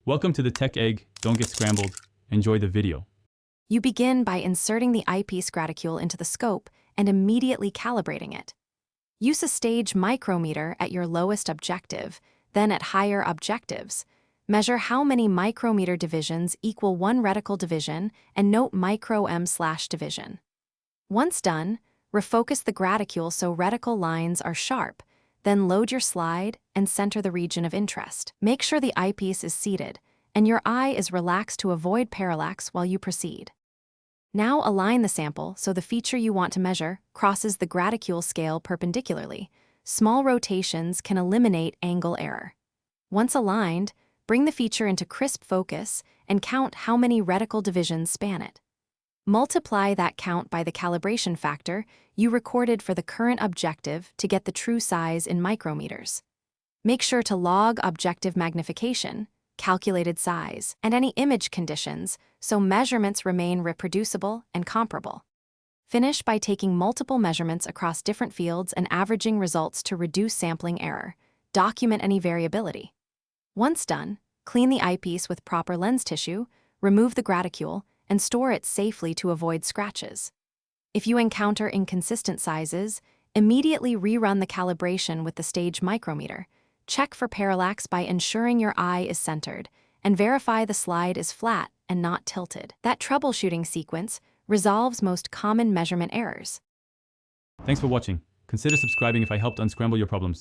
Welcome to the Tech Egg. Don't get scrambled. Enjoy the video. You begin by inserting the eyepiece graticule into the scope and immediately calibrating it. Use a stage micrometer at your lowest objective, then at higher objectives. Measure how many micrometer divisions equal one reticle division and note micro-m/division. Once done, refocus the graticule so reticle lines are sharp, then load your slide and center the region of interest. Make sure the eyepiece is seated and your eye is relaxed to avoid parallax while you proceed. Now align the sample so the feature you want to measure crosses the graticule scale perpendicularly. Small rotations can eliminate angle error. Once aligned, bring the feature into crisp focus and count how many reticle divisions span it. Multiply that count by the calibration factor you recorded for the current objective to get the true size in micrometers. Make sure to log objective magnification, calculated size, and any image conditions so measurements remain reproducible and comparable. Finish by taking multiple measurements across different fields and averaging results to reduce sampling error. Document any variability. Once done, clean the eyepiece with proper lens tissue, remove the graticule, and store it safely to avoid scratches. If you encounter inconsistent sizes, immediately rerun the calibration with the stage micrometer. Check for parallax by ensuring your eye is centered, and verify the slide is flat and not tilted. That troubleshooting sequence resolves most common measurement errors. Thanks for watching. Consider subscribing if I helped unscramble your problems.